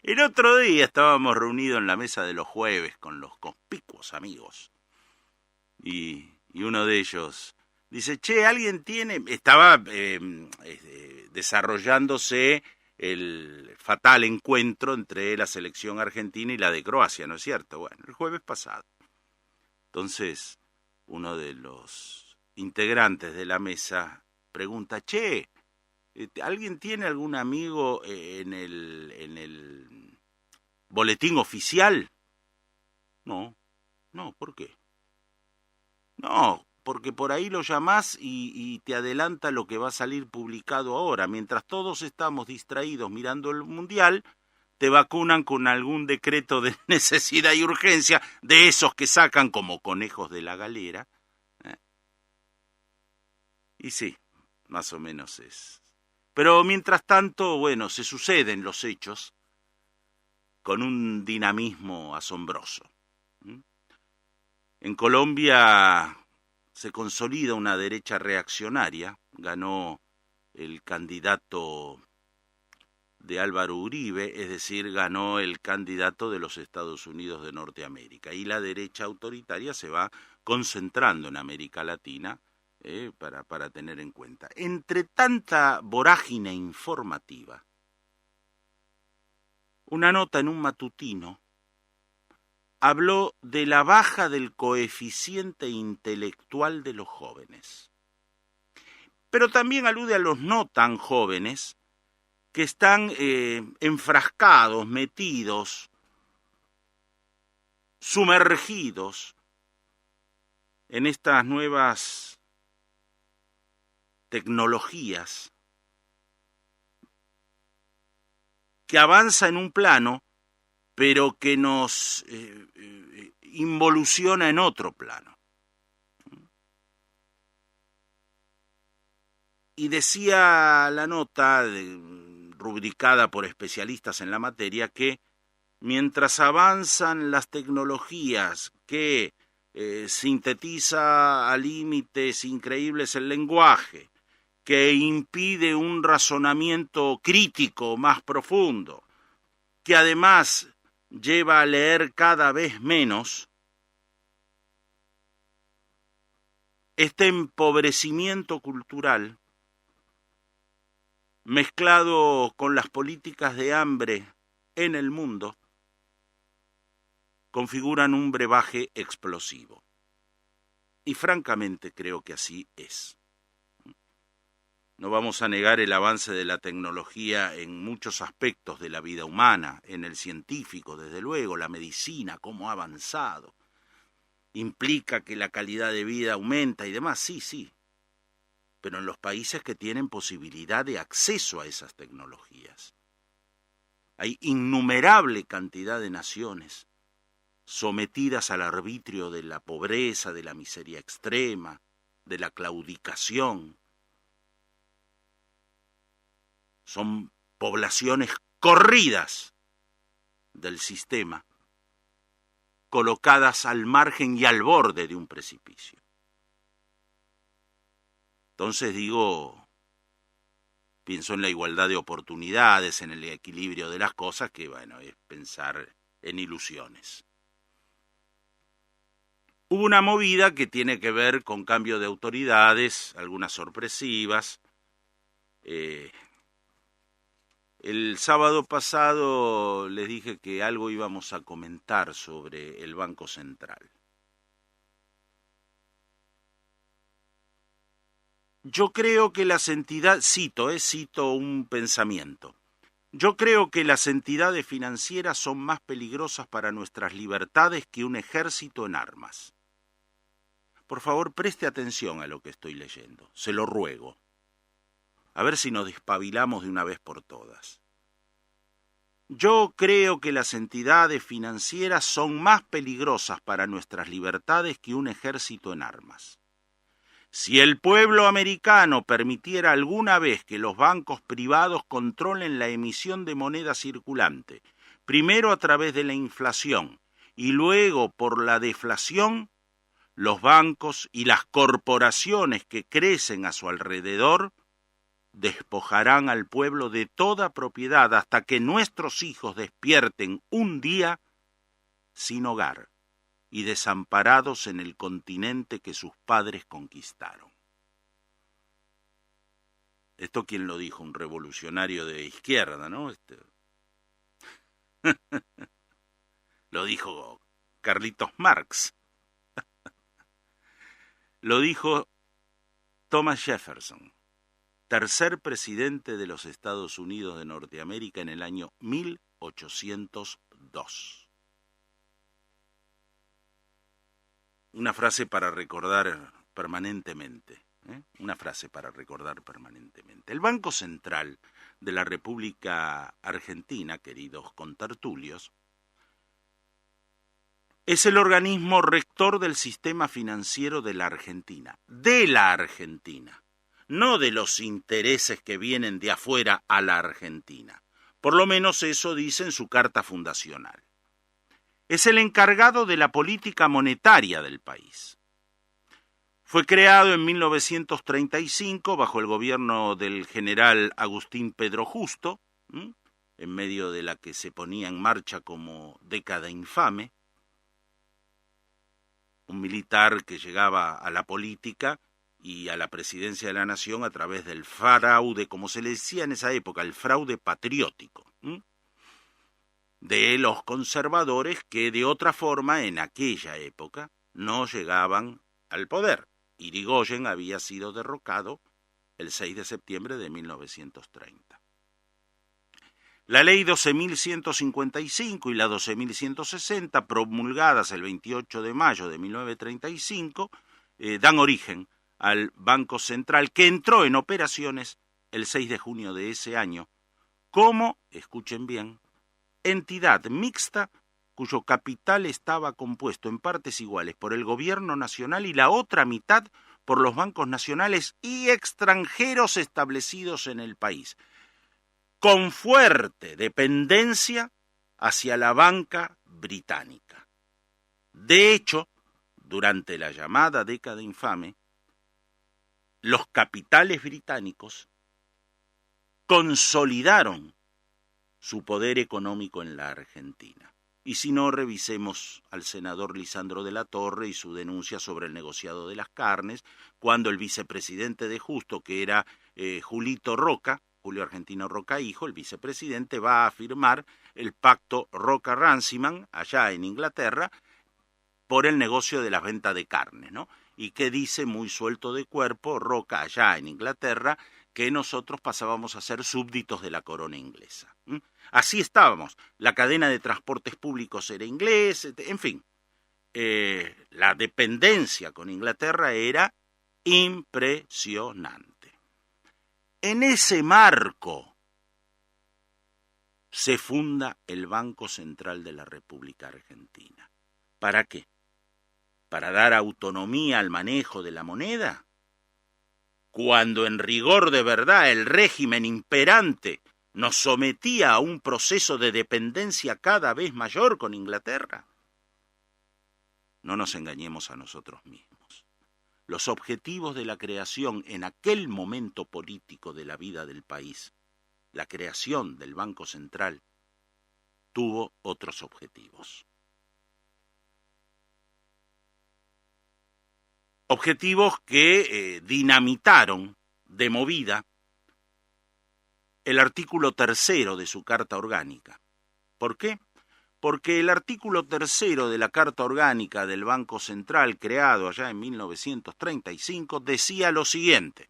El otro día estábamos reunidos en la mesa de los jueves con los conspicuos amigos y uno de ellos dice, che, ¿alguien tiene...? Estaba desarrollándose el fatal encuentro entre la selección argentina y la de Croacia, ¿no es cierto? Bueno, el jueves pasado. Entonces, uno de los integrantes de la mesa pregunta, che, ¿alguien tiene algún amigo en el boletín oficial? No, no, ¿por qué? No, porque por ahí lo llamás y te adelanta lo que va a salir publicado ahora. Mientras todos estamos distraídos mirando el mundial, te vacunan con algún decreto de necesidad y urgencia, de esos que sacan como conejos de la galera. ¿eh? Y sí, más o menos es. Pero mientras tanto, bueno, se suceden los hechos con un dinamismo asombroso. En Colombia se consolida una derecha reaccionaria, ganó el candidato de Álvaro Uribe, es decir, ganó el candidato de los Estados Unidos de Norteamérica. Y la derecha autoritaria se va concentrando en América Latina para tener en cuenta. Entre tanta vorágine informativa, una nota en un matutino habló de la baja del coeficiente intelectual de los jóvenes. Pero también alude a los no tan jóvenes que están enfrascados, metidos, sumergidos en estas nuevas tecnologías que avanza en un plano, pero que nos involuciona en otro plano. Y decía la nota, rubricada por especialistas en la materia, que mientras avanzan las tecnologías que sintetiza a límites increíbles el lenguaje, que impide un razonamiento crítico más profundo, que además lleva a leer cada vez menos, este empobrecimiento cultural, mezclado con las políticas de hambre en el mundo, configuran un brebaje explosivo. Y francamente creo que así es. No vamos a negar el avance de la tecnología en muchos aspectos de la vida humana, en el científico, desde luego, la medicina, cómo ha avanzado. Implica que la calidad de vida aumenta y demás, sí. Pero en los países que tienen posibilidad de acceso a esas tecnologías. Hay innumerable cantidad de naciones sometidas al arbitrio de la pobreza, de la miseria extrema, de la claudicación. Son poblaciones corridas del sistema, colocadas al margen y al borde de un precipicio. Entonces pienso en la igualdad de oportunidades, en el equilibrio de las cosas, que bueno, es pensar en ilusiones. Hubo una movida que tiene que ver con cambio de autoridades, algunas sorpresivas. El sábado pasado les dije que algo íbamos a comentar sobre el Banco Central. Yo creo que las entidades, cito un pensamiento. Yo creo que las entidades financieras son más peligrosas para nuestras libertades que un ejército en armas. Por favor, preste atención a lo que estoy leyendo, se lo ruego. A ver si nos despabilamos de una vez por todas. Yo creo que las entidades financieras son más peligrosas para nuestras libertades que un ejército en armas. Si el pueblo americano permitiera alguna vez que los bancos privados controlen la emisión de moneda circulante, primero a través de la inflación y luego por la deflación, los bancos y las corporaciones que crecen a su alrededor despojarán al pueblo de toda propiedad hasta que nuestros hijos despierten un día sin hogar y desamparados en el continente que sus padres conquistaron. ¿Esto quién lo dijo? Un revolucionario de izquierda, ¿no? Lo dijo Carlitos Marx. Lo dijo Thomas Jefferson, tercer presidente de los Estados Unidos de Norteamérica en el año 1802. Una frase para recordar permanentemente. Una frase para recordar permanentemente. El Banco Central de la República Argentina, queridos contertulios, es el organismo rector del sistema financiero de la Argentina, no de los intereses que vienen de afuera a la Argentina. Por lo menos eso dice en su carta fundacional. Es el encargado de la política monetaria del país. Fue creado en 1935 bajo el gobierno del general Agustín Pedro Justo, en medio de la que se ponía en marcha como década infame, un militar que llegaba a la política y a la presidencia de la nación a través del fraude, como se le decía en esa época, el fraude patriótico, de los conservadores que de otra forma en aquella época no llegaban al poder. Irigoyen había sido derrocado el 6 de septiembre de 1930. La ley 12.155 y la 12.160, promulgadas el 28 de mayo de 1935, dan origen al Banco Central, que entró en operaciones el 6 de junio de ese año, como, escuchen bien, entidad mixta cuyo capital estaba compuesto en partes iguales por el gobierno nacional y la otra mitad por los bancos nacionales y extranjeros establecidos en el país, con fuerte dependencia hacia la banca británica. De hecho, durante la llamada década infame, los capitales británicos consolidaron su poder económico en la Argentina. Y si no, revisemos al senador Lisandro de la Torre y su denuncia sobre el negociado de las carnes, cuando el vicepresidente de Justo, que era Julio Argentino Roca Hijo, el vicepresidente, va a firmar el pacto Roca-Runciman allá en Inglaterra por el negocio de las ventas de carne, ¿no? Y que dice muy suelto de cuerpo Roca allá en Inglaterra que nosotros pasábamos a ser súbditos de la corona inglesa. Así estábamos, la cadena de transportes públicos era inglés, en fin, la dependencia con Inglaterra era impresionante. En ese marco se funda el Banco Central de la República Argentina. ¿Para qué? ¿Para dar autonomía al manejo de la moneda? Cuando en rigor de verdad el régimen imperante nos sometía a un proceso de dependencia cada vez mayor con Inglaterra. No nos engañemos a nosotros mismos. Los objetivos de la creación en aquel momento político de la vida del país, la creación del Banco Central, tuvo otros objetivos. Objetivos que dinamitaron de movida el artículo 3 de su Carta Orgánica. ¿Por qué? Porque el artículo 3 de la Carta Orgánica del Banco Central, creado allá en 1935, decía lo siguiente: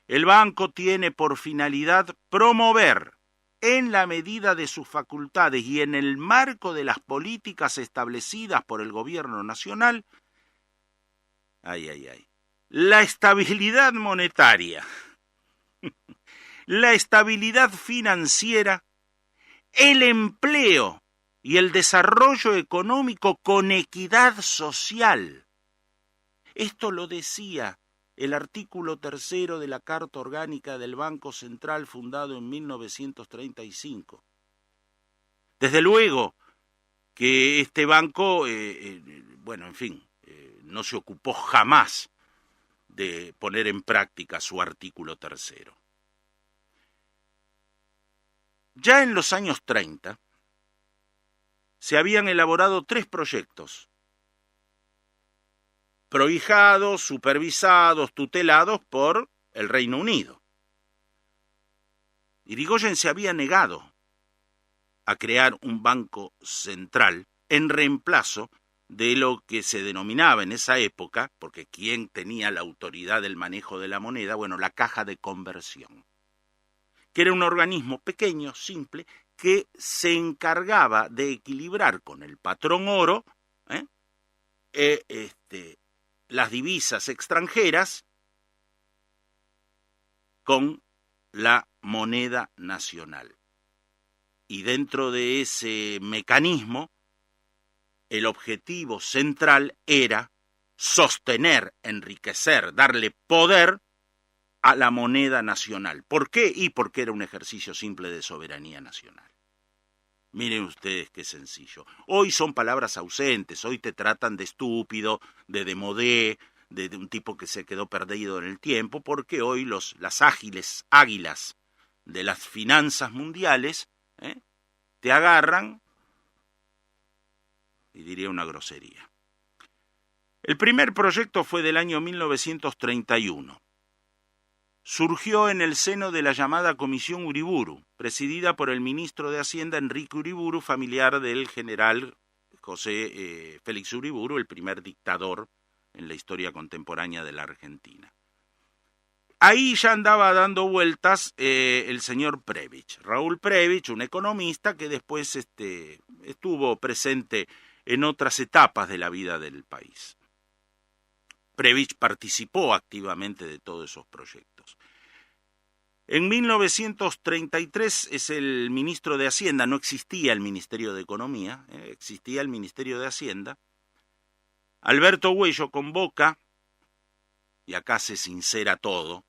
el banco tiene por finalidad promover, en la medida de sus facultades y en el marco de las políticas establecidas por el gobierno nacional, la estabilidad monetaria, la estabilidad financiera, el empleo y el desarrollo económico con equidad social. Esto lo decía el artículo 3 de la Carta Orgánica del Banco Central, fundado en 1935. Desde luego que este banco, no se ocupó jamás de poner en práctica su artículo 3. Ya en los años 30 se habían elaborado 3 proyectos, prohijados, supervisados, tutelados por el Reino Unido. Irigoyen se había negado a crear un banco central en reemplazo de lo que se denominaba en esa época, porque ¿quién tenía la autoridad del manejo de la moneda? Bueno, la caja de conversión, que era un organismo pequeño, simple, que se encargaba de equilibrar con el patrón oro las divisas extranjeras con la moneda nacional. Y dentro de ese mecanismo, el objetivo central era sostener, enriquecer, darle poder a la moneda nacional. ¿Por qué? Y porque era un ejercicio simple de soberanía nacional. Miren ustedes qué sencillo. Hoy son palabras ausentes, hoy te tratan de estúpido, de démodé, de un tipo que se quedó perdido en el tiempo, porque hoy las águilas de las finanzas mundiales te agarran, y diría una grosería. El primer proyecto fue del año 1931. Surgió en el seno de la llamada Comisión Uriburu, presidida por el ministro de Hacienda Enrique Uriburu, familiar del general José Félix Uriburu, el primer dictador en la historia contemporánea de la Argentina. Ahí ya andaba dando vueltas el señor Prebisch, Raúl Prebisch, un economista que después estuvo presente en otras etapas de la vida del país. Prebisch participó activamente de todos esos proyectos. En 1933 es el ministro de Hacienda, no existía el Ministerio de Economía, existía el Ministerio de Hacienda. Alberto Huello convoca, y acá se sincera todo,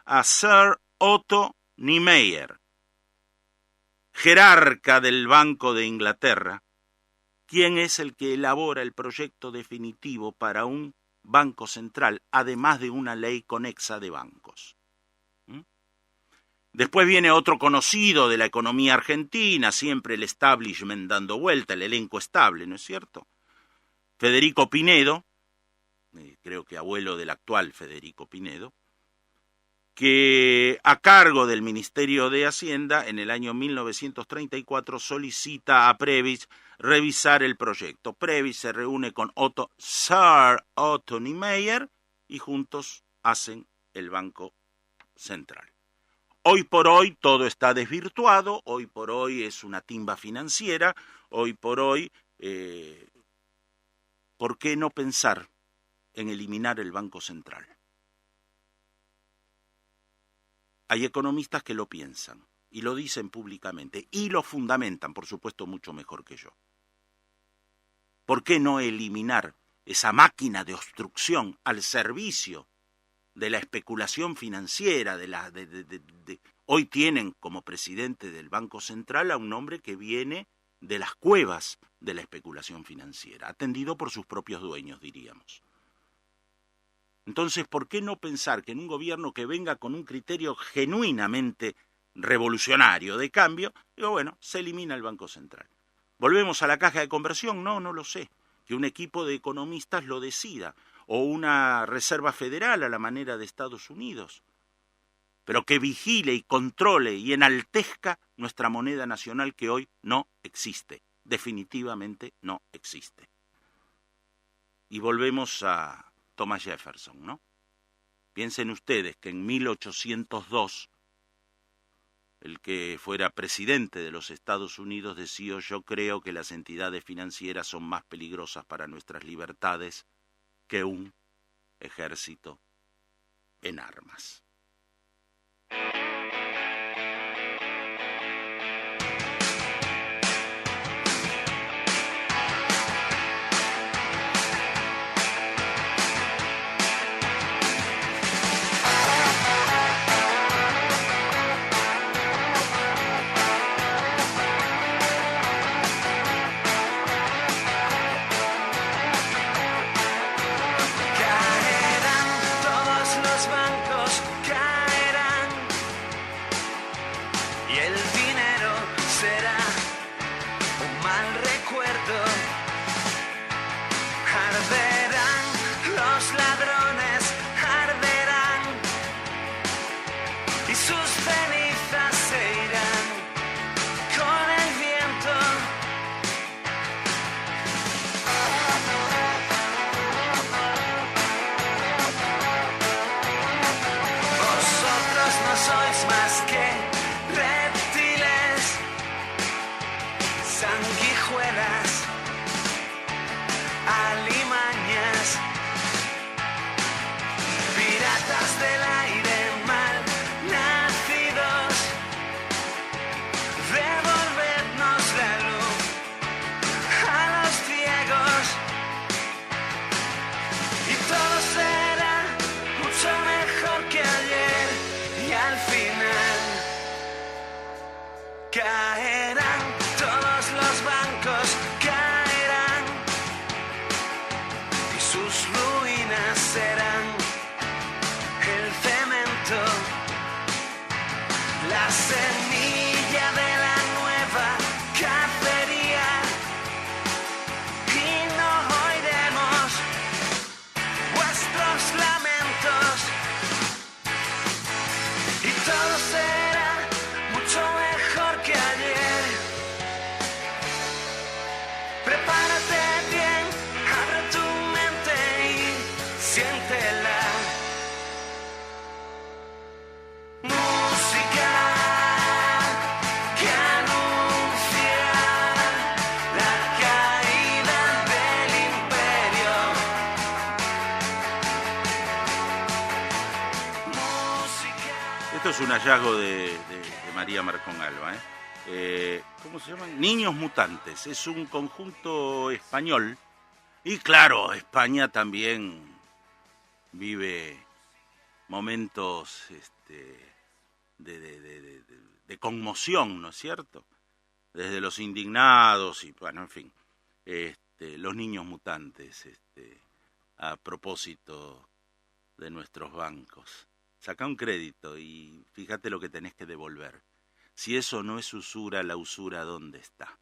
a Sir Otto Niemeyer, jerarca del Banco de Inglaterra, quien es el que elabora el proyecto definitivo para un banco central, además de una ley conexa de bancos. Después viene otro conocido de la economía argentina, siempre el establishment dando vuelta, el elenco estable, ¿no es cierto? Federico Pinedo, creo que abuelo del actual Federico Pinedo, que a cargo del Ministerio de Hacienda en el año 1934 solicita a Prebisch revisar el proyecto. Prebisch se reúne con Sir Otto Niemeyer y juntos hacen el Banco Central. Hoy por hoy todo está desvirtuado, hoy por hoy es una timba financiera, hoy por hoy, ¿por qué no pensar en eliminar el Banco Central? Hay economistas que lo piensan y lo dicen públicamente y lo fundamentan, por supuesto, mucho mejor que yo. ¿Por qué no eliminar esa máquina de obstrucción al servicio de la especulación financiera? Hoy tienen como presidente del Banco Central a un hombre que viene de las cuevas de la especulación financiera, atendido por sus propios dueños, diríamos. Entonces, ¿por qué no pensar que en un gobierno que venga con un criterio genuinamente revolucionario de cambio, se elimina el Banco Central? ¿Volvemos a la caja de conversión? No lo sé. Que un equipo de economistas lo decida, o una reserva federal a la manera de Estados Unidos, pero que vigile y controle y enaltezca nuestra moneda nacional que hoy no existe, definitivamente no existe. Y volvemos a Thomas Jefferson, ¿no? Piensen ustedes que en 1802, el que fuera presidente de los Estados Unidos decía: yo creo que las entidades financieras son más peligrosas para nuestras libertades que un ejército en armas. sanguijuelas, alimañas, piratas del aire mal nacidos, devolvernos la luz a los ciegos, y todo será mucho mejor que ayer, y al final caerán todos los bancos, caerán, y sus ruinas serán el cemento, la semilla de la nueva cacería, y no oiremos vuestros lamentos, y todo será mucho mejor que ayer. Prepárate bien, abre tu mente y siéntela. Música que anuncia la caída del imperio. Música. Esto es un hallazgo de María Marcón Alba, ¿cómo se llaman? Niños Mutantes. Es un conjunto español. Y claro, España también vive momentos de conmoción, ¿no es cierto? Desde los indignados y, bueno, en fin, los niños mutantes, a propósito de nuestros bancos. Saca un crédito y fíjate lo que tenés que devolver. Si eso no es usura, la usura, ¿dónde está?